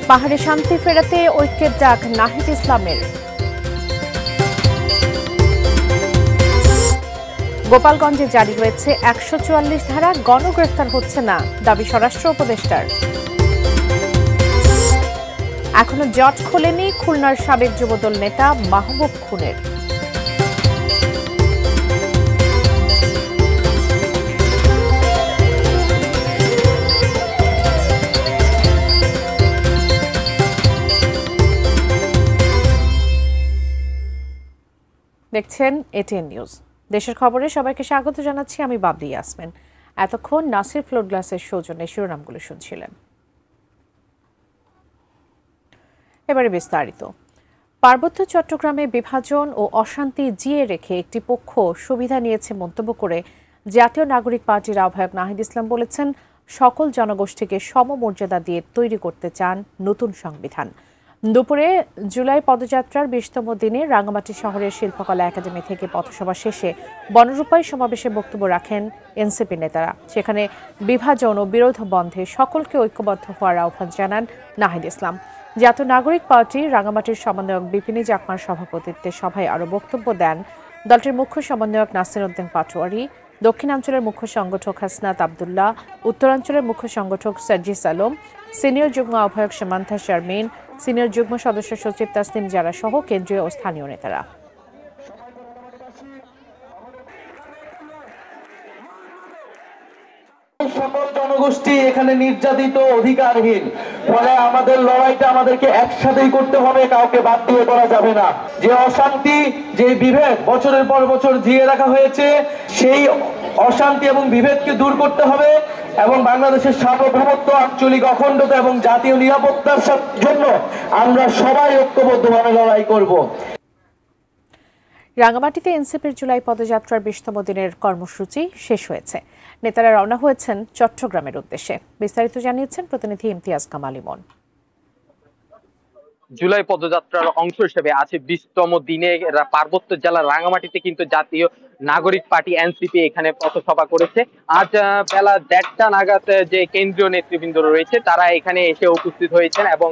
পাহাড়ে শান্তি ফেরাতে ঐক্যের ডাক নাহিদ ইসলামের। গোপালগঞ্জে জারি রয়েছে ১৪৪ ধারা, গণগ্রেফতার হচ্ছে না, দাবি স্বরাষ্ট্র উপদেষ্টার। এখনো জট খোলেনি খুলনার সাবেক যুবদল নেতা মাহবুব খুনের। দেখছেন এটিএন নিউজ। দেশের খবরে সবাইকে স্বাগত জানাচ্ছি, আমি বাবলি ইয়াসমিন। এতক্ষণ নাসির ফ্লোর গ্লাসের সৌজন্যে শিরোনামগুলো শুনছিলেন। এবারে বিস্তারিত। পার্বত্য চট্টগ্রামে বিভাজন ও অশান্তি জিয়ে রেখে একটি পক্ষ সুবিধা নিয়েছে মন্তব্য করে জাতীয় নাগরিক পার্টির আহ্বায়ক নাহিদ ইসলাম বলেছেন, সকল জনগোষ্ঠীকে সমমর্যাদা দিয়ে তৈরি করতে চান নতুন সংবিধান। দুপুরে জুলাই পদযাত্রার ২০তম দিনে রাঙ্গামাটি শহরের শিল্পকলা একাডেমি থেকে পথসভা শেষে বনরূপায় সমাবেশে বক্তব্য রাখেন এনসিপি নেতারা। সেখানে বিভাজন ও বিরোধ বন্ধে সকলকে ঐক্যবদ্ধ হওয়ার আহ্বান জানান নাহিদ ইসলাম। জাতীয় নাগরিক পার্টি রাঙ্গামাটির সমন্বয়ক বিপিনী জাকমার সভাপতিত্বে সভায় আরও বক্তব্য দেন দলটির মুখ্য সমন্বয়ক নাসির উদ্দিন পাটোয়ারি, দক্ষিণাঞ্চলের মুখ্য সংগঠক হাসনাত আবদুল্লাহ, উত্তরাঞ্চলের মুখ্য সংগঠক সার্জিস আলম, সিনিয়র যুগ্ম আহ্বায়ক সামান্থা শারমিন, সিনিয়র যুগ্ম সদস্য সচিব তাসনিম জারা সহ কেন্দ্রীয় ও স্থানীয় নেতারা। সকল জনগোষ্ঠী এখানে নির্যাতিত, অধিকারহীন, ফলে আমাদের লড়াইটা আমাদেরকে একসাথেই করতে হবে, কাউকে বাদ দিয়ে করা যাবে না। যে অশান্তি, যে বিভেদ বছরের পর বছর জিয়ে রাখা হয়েছে, সেই অশান্তি এবং বিভেদকে দূর করতে হবে এবং বাংলাদেশের সার্বভৌমত্ব, আঞ্চলিক অখণ্ডতা এবং জাতীয় নিরাপত্তার জন্য আমরা সবাই ঐক্যবদ্ধভাবে লড়াই করব। রাঙ্গামাটিতে এনসিপির জুলাই পদযাত্রার ২০তম দিনের কর্মসূচি শেষ হয়েছে। নেতারা রওনা হয়েছেন চট্টগ্রামের উদ্দেশ্যে। বিস্তারিত জানিয়েছেন প্রতিনিধি ইমতিয়াজ কামাল ইমন। জুলাই পদযাত্রার অংশ হিসেবে আছে ২০তম দিনে পার্বত্য জেলার রাঙ্গামাটিতে কিন্তু জাতীয় নাগরিক পার্টি এনসিপি এখানে পথসভা করেছে। আজ বেলা ১:৩০ নাগাদ যে কেন্দ্রীয় নেতৃবৃন্দ রয়েছে তারা এখানে এসে উপস্থিত হয়েছেন এবং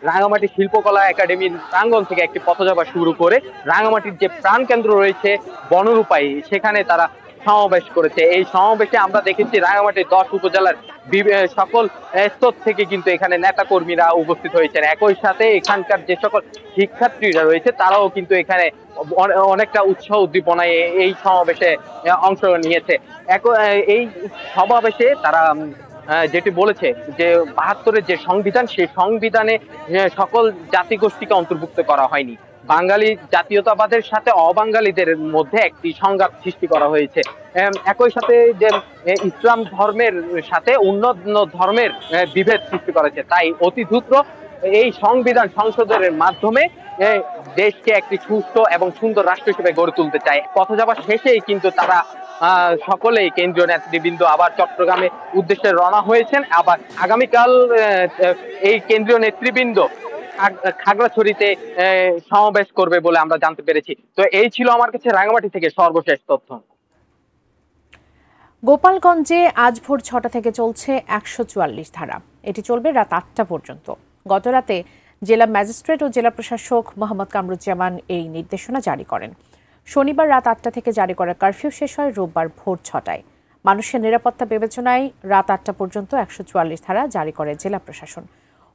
রাঙ্গামাটি শিল্পকলা একাডেমির প্রাঙ্গণ থেকে একটি পথসভা শুরু করে রাঙ্গামাটির যে প্রাণকেন্দ্র রয়েছে বনরূপায়, সেখানে তারা সমাবেশ করেছে। এই সমাবেশে আমরা দেখেছি রাঙ্গামাটির ১০ উপজেলার সকল স্তর থেকে কিন্তু এখানে নেতা কর্মীরা উপস্থিত হয়েছেন। একই সাথে এখানকার যে সকল শিক্ষার্থীরা রয়েছে তারাও কিন্তু এখানে অনেকটা উৎসাহ উদ্দীপনায় এই সমাবেশে অংশ নিয়েছে। এই সমাবেশে তারা যেটি বলেছে যে ৭২-এর যে সংবিধান, সেই সংবিধানে সকল জাতিগোষ্ঠীকে অন্তর্ভুক্ত করা হয়নি। বাঙালি জাতীয়তাবাদের সাথে অবাঙালিদের মধ্যে একটি সংঘাত সৃষ্টি করা হয়েছে। একই সাথে যে ইসলাম ধর্মের সাথে অন্য ধর্মের বিভেদ সৃষ্টি করেছে। তাই অতি দ্রুত এই সংবিধান সংশোধনের মাধ্যমে দেশকে একটি সুস্থ এবং সুন্দর রাষ্ট্র হিসেবে গড়ে তুলতে চায়। পথসভা শেষেই কিন্তু তারা সকলেই কেন্দ্রীয় নেতৃবৃন্দ আবার চট্টগ্রামে উদ্দেশ্যে রওনা হয়েছেন। আবার আগামীকাল এই কেন্দ্রীয় নেতৃবৃন্দ খাগড়াছড়িতে সমাবেশ করবে বলে আমরা জানতে পেরেছি। তো এই ছিল আমার কাছে রাঙ্গামাটি থেকে সর্বশেষ তথ্য। গোপালগঞ্জে আজ ভোর ৬টা থেকে চলছে ১৪৪ ধারা। এটি চলবে রাত ৮টা পর্যন্ত। গতরাতে জেলা ম্যাজিস্ট্রেট ও জেলা প্রশাসক মোহাম্মদ কামরুজ্জামান এই নির্দেশনা জারি করেন। শনিবার রাত ৮টা থেকে জারি করা কারফিউ শেষ হয় রোববার ভোর ৬টায়। মানুষের নিরাপত্তা বিবেচনায় রাত ৮টা পর্যন্ত ১৪৪ ধারা জারি করে জেলা প্রশাসন।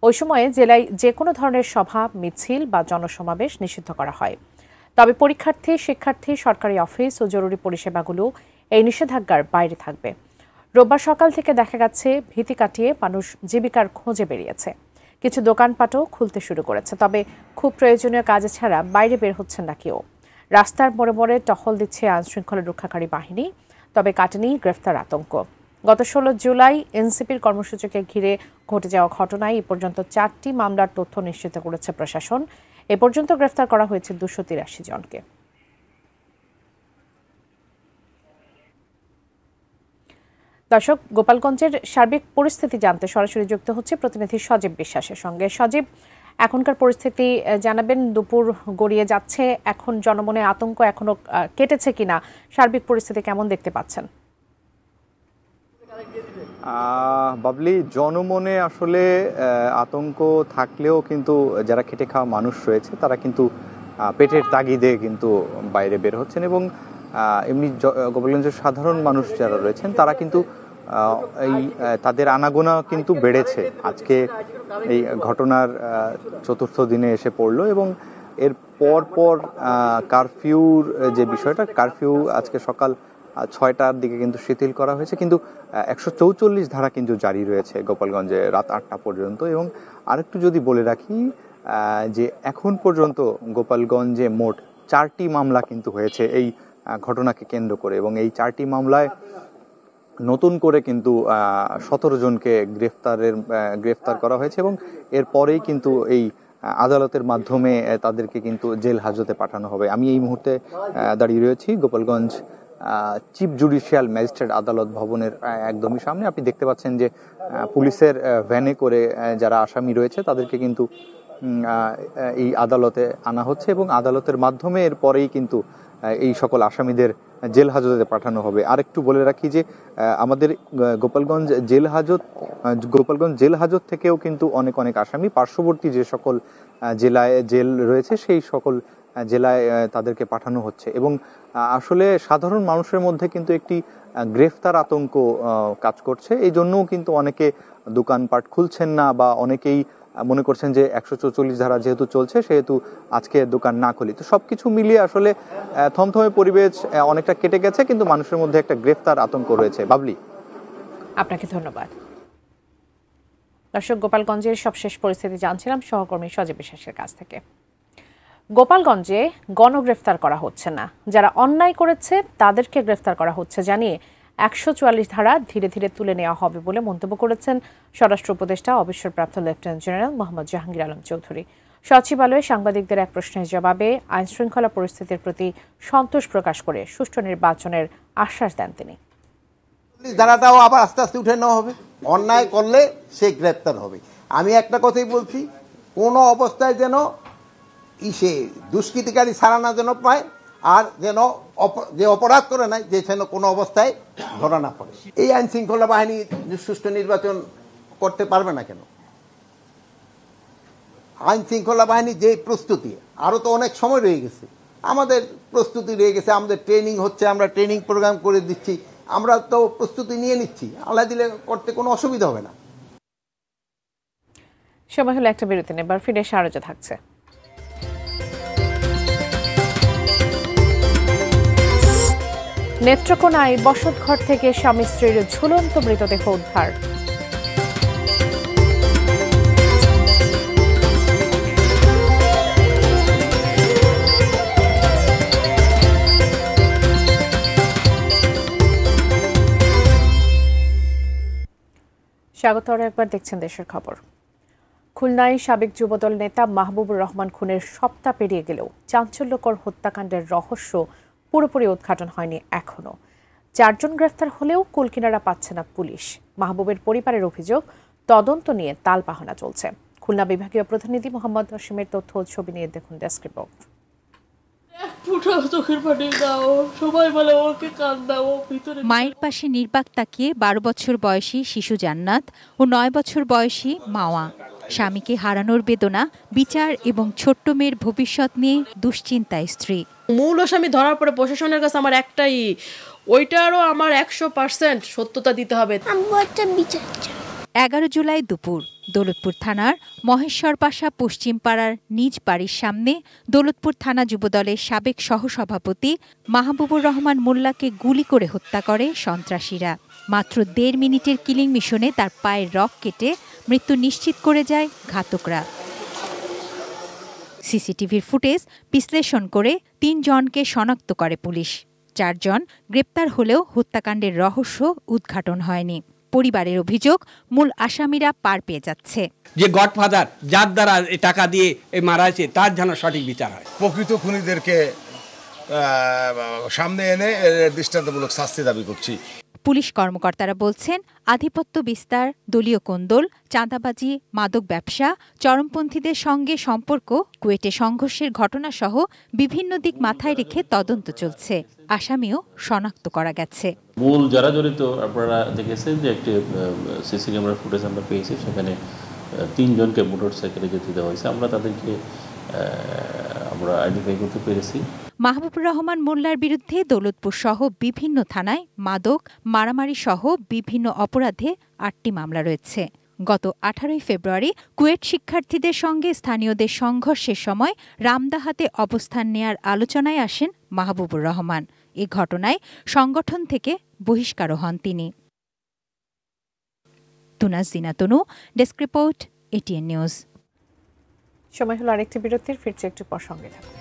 ওই সময়ে জেলায় যে কোনো ধরনের সভা, মিছিল বা জনসমাবেশ নিষিদ্ধ করা হয়। তবে পরীক্ষার্থী, শিক্ষার্থী, সরকারি অফিস ও জরুরি পরিষেবাগুলো এই নিষেধাজ্ঞার বাইরে থাকবে। রোববার সকাল থেকে দেখা গেছে ভীতি কাটিয়ে মানুষ জীবিকার খোঁজে বেরিয়েছে। কিছু দোকানপাটও খুলতে শুরু করেছে। তবে খুব প্রয়োজনীয় কাজে ছাড়া বাইরে বের হচ্ছেন না কেউ। রাস্তার মোড়ে মোড়ে টহল দিচ্ছে আইনশৃঙ্খলা রক্ষাকারী বাহিনী। তবে কাটেনি গ্রেফতার আতঙ্ক। গত ১৬ জুলাই এনসিপির কর্মসূচিকে ঘিরে ঘটে যাওয়া ঘটনায় এ পর্যন্ত ৪টি মামলার তথ্য নিশ্চিত করেছে প্রশাসন। এ পর্যন্ত গ্রেফতার করা হয়েছে ২৮৩ জনকে। দর্শক, গোপালগঞ্জের সার্বিক পরিস্থিতি জানতে সরাসরি যুক্ত হচ্ছে প্রতিনিধি সজীব বিশ্বাসের সঙ্গে। সজীব, এখনকার পরিস্থিতি জানাবেন। দুপুর গড়িয়ে যাচ্ছে, এখন জনমনে আতঙ্ক এখনো কেটেছে কিনা, সার্বিক পরিস্থিতি কেমন দেখতে পাচ্ছেন? বাবলি, জনমনে আসলে আতঙ্ক থাকলেও কিন্তু যারা খেটে খাওয়া মানুষ রয়েছে তারা কিন্তু পেটের তাগিদে কিন্তু বাইরে বের হচ্ছেন, এবং এমনি গোপালগঞ্জের সাধারণ মানুষ যারা রয়েছেন তারা কিন্তু এই তাদের আনাগোনা কিন্তু বেড়েছে। আজকে এই ঘটনার চতুর্থ দিনে এসে পড়লো, এবং এর পর কারফিউর যে বিষয়টা, কারফিউ আজকে সকাল 6টার দিকে কিন্তু শিথিল করা হয়েছে, কিন্তু 144 ধারা কিন্তু জারি রয়েছে গোপালগঞ্জে রাত 8টা পর্যন্ত। এবং আরেকটু যদি বলে রাখি যে এখন পর্যন্ত গোপালগঞ্জে মোট 4টি মামলা কিন্তু হয়েছে এই ঘটনাকে কেন্দ্র করে, এবং এই 4টি মামলায় নতুন করে কিন্তু 17 জনকে গ্রেফতার করা হয়েছে, এবং এরপরেই কিন্তু এই আদালতের মাধ্যমে তাদেরকে কিন্তু জেল হাজতে পাঠানো হবে। আমি এই মুহূর্তে দাঁড়িয়ে রয়েছি গোপালগঞ্জ চিফ জুডিশিয়াল ম্যাজিস্ট্রেট আদালত ভবনের একদমই সামনে। আপনি দেখতে পাচ্ছেন যে পুলিশের ভ্যানে করে যারা আসামি রয়েছে তাদেরকে কিন্তু এই আদালতে আনা হচ্ছে, এবং আদালতের মাধ্যমে এরপরেই কিন্তু এই সকল আসামিদের জেল হাজতে পাঠানো হবে। আরেকটু বলে রাখি যে আমাদের গোপালগঞ্জ জেল হাজত থেকেও কিন্তু অনেক আসামি পার্শ্ববর্তী যে সকল জেলায় জেল রয়েছে সেই সকল জেলায় তাদেরকে পাঠানো হচ্ছে, এবং আসলে সাধারণ মানুষের মধ্যে কিন্তু একটি গ্রেফতার আতঙ্ক কাজ করছে। এই জন্যও কিন্তু অনেকে দোকানপাট খুলছেন না, বা অনেকেই মনে করছেন যে 144 ধারা যেহেতু চলছে সেহেতু আজকে দোকান না খুলি। তো সবকিছু মিলিয়ে আসলে থমথমে পরিবেশ অনেকটা কেটে গেছে, কিন্তু মানুষের মধ্যে একটা গ্রেফতার আতঙ্ক রয়েছে। বাবলি, আপনাকে ধন্যবাদ। দর্শক, গোপালগঞ্জের সবশেষ পরিস্থিতি জানছিলাম সহকর্মী সজীব বিশ্বাসের কাছ থেকে। গোপালগঞ্জে গণগ্রেফতার করা হচ্ছে না, যারা অন্যায় করেছে তাদেরকে গ্রেফতার করা হচ্ছে জানিয়ে 144 ধারা ধীরে ধীরে তুলে নেওয়া হবে বলে মন্তব্য করেছেন স্বরাষ্ট্র উপদেষ্টা অবসরপ্রাপ্ত লেফটেন্যান্ট জেনারেল মোহাম্মদ জাহাঙ্গীর আলম চৌধুরী। সচিবালয়ে সাংবাদিকদের এক প্রশ্নের জবাবে আইন শৃঙ্খলা পরিস্থিতির প্রতি সন্তোষ প্রকাশ করে সুষ্ঠু নির্বাচনের আশ্বাস দেন তিনি। ধারাটাও আবার আস্তে আস্তে উঠে নেওয়া হবে, অন্যায় করলে সে গ্রেপ্তার হবে। আমি একটা কথাই বলছি, কোনো অবস্থায় যেন সে দুষ্কৃতিকারী ছাড়া না যেন পায়, আর যেন যে অপরাধ করে নাই যে যেন কোনো অবস্থায় ধরা না পড়ে। এই আইন শৃঙ্খলা বাহিনী সুষ্ঠু নির্বাচন করতে পারবে না কেন? আইন শৃঙ্খলা বাহিনীর যে প্রস্তুতি, আরও তো অনেক সময় রয়ে গেছে, আমাদের প্রস্তুতি রয়ে গেছে, আমাদের ট্রেনিং হচ্ছে, আমরা ট্রেনিং প্রোগ্রাম করে দিচ্ছি, আমরা তো প্রস্তুতি নিয়ে নিচ্ছি, আল্লাহ দিলে করতে কোনো অসুবিধা হবে না। সময় হলো একটা বিরতি নেবার, ফিরে এসে আরো যা থাকছে। নেত্রকোনায় বসতঘর থেকে স্বামী স্ত্রীর ঝুলন্ত মৃতদেহ উদ্ধার। স্বাগত আরও একবার, দেখছেন দেশের খবর। খুলনায় সাবেক যুবদল নেতা মাহবুবুর রহমান খুনের সপ্তাহ পেরিয়ে গেলেও চাঞ্চল্যকর হত্যাকাণ্ডের রহস্য পুরোপুরি উদ্ঘাটন হয়নি এখনো। 4 জন গ্রেফতার হলেও কুলকিনারা পাচ্ছে না পুলিশ। মাহবুবের পরিবারের অভিযোগ, তদন্ত নিয়ে তালবাহানা চলছে। খুলনা বিভাগীয় প্রতিনিধি মোহাম্মদ অসীমের তথ্য ও ছবি নিয়ে দেখুন ডেস্ক রিপোর্ট। মায়ের পাশে নির্বাক তাকিয়ে 12 বছর বয়সী শিশু জান্নাত ও 9 বছর বয়সী মাওয়া। স্বামীকে হারানোর বেদনা, বিচার এবং ছোট্ট মেয়ের ভবিষ্যৎ নিয়ে দুশ্চিন্তায় স্ত্রী। মূল আসামি ধরার পরে প্রশাসনের কাছে আমার একটাই, ওইটারও আমার 100% সত্যতা দিতে হবে। 11 জুলাই দুপুর দৌলতপুর থানার মহেশ্বরপাশা পশ্চিম পাড়ার নিজ বাড়ির সামনে দৌলতপুর থানা যুবদলের সাবেক সহসভাপতি মাহবুবুর রহমান মোল্লাকে গুলি করে হত্যা করে সন্ত্রাসীরা। মাত্র 1.5 মিনিটের কিলিং মিশনে তার পায়ের রগ কেটে মৃত্যু নিশ্চিত করে যায় ঘাতকরা। সিসিটিভির ফুটেজ বিশ্লেষণ করে 3 জনকে শনাক্ত করে পুলিশ। 4 জন গ্রেপ্তার হলেও হত্যাকাণ্ডের রহস্য উদ্ঘাটন হয়নি। পরিবারের অভিযোগ, মূল আসামিরা পার পেয়ে যাচ্ছে। যে গডফাদার, যার দ্বারা টাকা দিয়ে মারা হয়েছে, তার যেন সঠিক বিচার হয়। প্রকৃত খুনিদেরকে সামনে এনে দৃষ্টান্তমূলক শাস্তি দাবি করছি। পুলিশ কর্মকর্তারা বলছেন, আধিপত্য বিস্তার, দলীয় কোন্দল, চাঁদাবাজি, মাদক ব্যবসা, চরমপন্থীদের সঙ্গে সম্পর্ক, কুয়েটে সংঘর্ষের ঘটনাসহ বিভিন্ন দিক মাথায় রেখে তদন্ত চলছে। আসামিও শনাক্ত করা গেছে। মূল যারা জড়িত আপনারা দেখেছেন যে একটি সিসি ক্যামেরা ফুটেজ আমরা পেয়েছি, সেখানে 3 জনকে মোটরসাইকেলে যেতে দেওয়া হয়েছে। আমরা তাদেরকে আমরা আইডেন্টিফাই করতে পেরেছি। মাহবুবুর রহমান মোল্লার বিরুদ্ধে দৌলতপুর সহ বিভিন্ন থানায় মাদক, মারামারি সহ বিভিন্ন অপরাধে 8টি মামলা রয়েছে। গত 18 ফেব্রুয়ারি কুয়েট শিক্ষার্থীদের সঙ্গে স্থানীয়দের সংঘর্ষের সময় রামদাহাতে অবস্থান নেয়ার আলোচনায় আসেন মাহবুবুর রহমান। এ ঘটনায় সংগঠন থেকে বহিষ্কারও হন তিনি। তুনাজিনা তনু, ডেস্ক রিপোর্ট, এটিএন নিউজ। সময় হলো আরেকটি বিরতির, ফিরছে একটু পর, সঙ্গে থাকুন।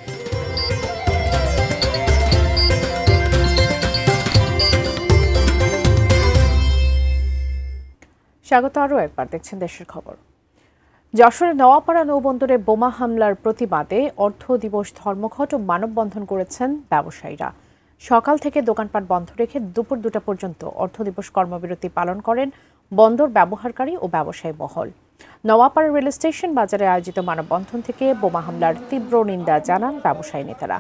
স্বাগত আরও একবার, দেখছেন দেশের খবর। যশোরের নওয়াপাড়া নৌবন্দরে বোমা হামলার প্রতিবাদে অর্থ দিবস ধর্মঘট ও মানববন্ধন করেছেন ব্যবসায়ীরা। সকাল থেকে দোকানপাট বন্ধ রেখে দুপুর 2টা পর্যন্ত অর্থ দিবস কর্মবিরতি পালন করেন বন্দর ব্যবহারকারী ও ব্যবসায়ী মহল। নওয়াপাড়া রেল স্টেশন বাজারে আয়োজিত মানববন্ধন থেকে বোমা হামলার তীব্র নিন্দা জানান ব্যবসায়ী নেতারা।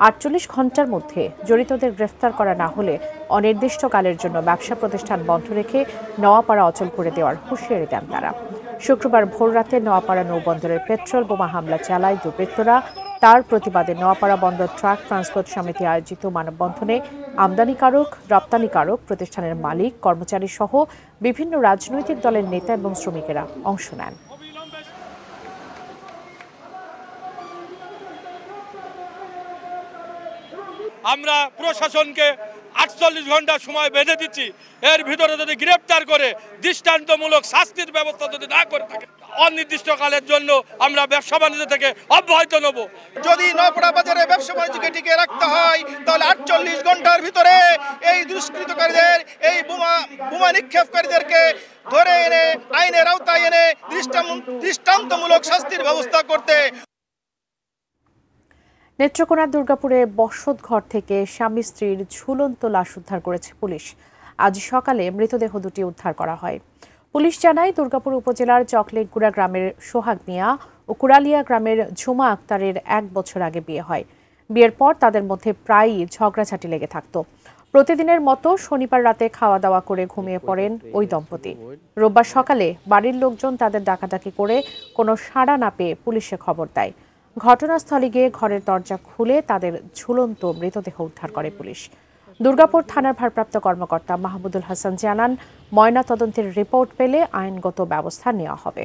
48 ঘন্টার মধ্যে জড়িতদের গ্রেফতার করা না হলে অনির্দিষ্টকালের জন্য ব্যবসা প্রতিষ্ঠান বন্ধ রেখে নওয়াপাড়া অচল করে দেওয়ার হুঁশিয়ারি দেন তারা। শুক্রবার ভোররাতে নওয়াপাড়া নৌবন্দরের পেট্রোল বোমা হামলা চালায় দুর্বৃত্তরা। তার প্রতিবাদে নওয়াপাড়া বন্দর ট্রাক ট্রান্সপোর্ট সমিতি আয়োজিত মানববন্ধনে আমদানিকারক, রপ্তানিকারক প্রতিষ্ঠানের মালিক, কর্মচারী সহ বিভিন্ন রাজনৈতিক দলের নেতা এবং শ্রমিকেরা অংশ নেন। আমরা প্রশাসনকে 48 ঘন্টা সময় বেঁধে দিচ্ছি, এর ভিতরে যদি গ্রেপ্তার করে দৃষ্টান্তমূলক শাস্তির ব্যবস্থা যদি না করে থাকে, অনির্দিষ্টকালের জন্য আমরা ব্যবসা বাণিজ্য থেকে অব্যাহতি নেব। যদি নওয়াপাড়া বাজারে ব্যবসা বাণিজ্যকে টিকে রাখতে হয়, তাহলে 48 ঘন্টার ভিতরে এই দুষ্কৃতকারীদের, এই বোমা নিক্ষেপকারীদেরকে ধরে এনে আইনের আওতায় এনে দৃষ্টান্তমূলক শাস্তির ব্যবস্থা করতে। নেত্রকোনার দুর্গাপুরে বসতঘর থেকে স্বামী স্ত্রীর ঝুলন্ত লাশ উদ্ধার করেছে পুলিশ। আজ সকালে মৃতদেহ দুটি উদ্ধার করা হয়। পুলিশ জানায়, দুর্গাপুর উপজেলার চকলেটগুড়া গ্রামের সোহাগ মিয়া ও কুড়ালিয়া গ্রামের ঝুমা আক্তারের 1 বছর আগে বিয়ে হয়। বিয়ের পর তাদের মধ্যে প্রায়ই ঝগড়াঝাটি লেগে থাকত। প্রতিদিনের মতো শনিবার রাতে খাওয়া দাওয়া করে ঘুমিয়ে পড়েন ওই দম্পতি। রোববার সকালে বাড়ির লোকজন তাদের ডাকাডাকি করে কোনো সাড়া না পেয়ে পুলিশে খবর দেয়। ঘটনাস্থলে গিয়ে ঘরের দরজা খুলে তাদের ঝুলন্ত মৃতদেহ উদ্ধার করে পুলিশ। দুর্গাপুর থানার ভারপ্রাপ্ত কর্মকর্তা মাহমুদুল হাসান জানান, ময়না তদন্তের রিপোর্ট পেলে আইনগত ব্যবস্থা নেওয়া হবে।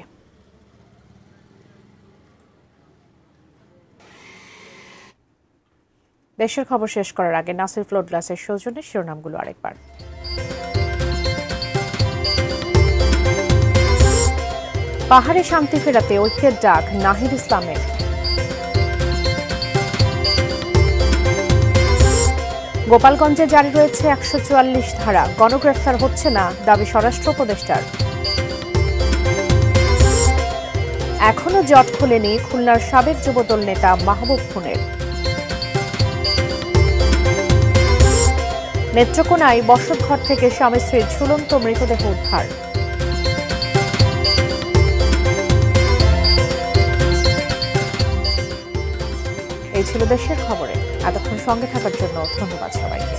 দেশের খবর শেষ করার আগে নাসির ফ্লোর গ্লাসের সৌজন্যে শিরোনামগুলো আরেকবার। পাহাড়ে শান্তি ফেরাতে ঐক্যের ডাক নাহিদ ইসলামের। গোপালগঞ্জে জারি রয়েছে 144 ধারা, গণগ্রেফতার হচ্ছে না, দাবি স্বরাষ্ট্র উপদেষ্টার। এখনো জট খোলেনি খুলনার সাবেক যুবদল নেতা মাহবুব খুনের। নেত্রকোনায় বসতঘর থেকে স্বামী স্ত্রীর ঝুলন্ত মৃতদেহ উদ্ধার। এই ছিল দেশের খবরে। এতক্ষণ সঙ্গে থাকার জন্য ধন্যবাদ সবাইকে।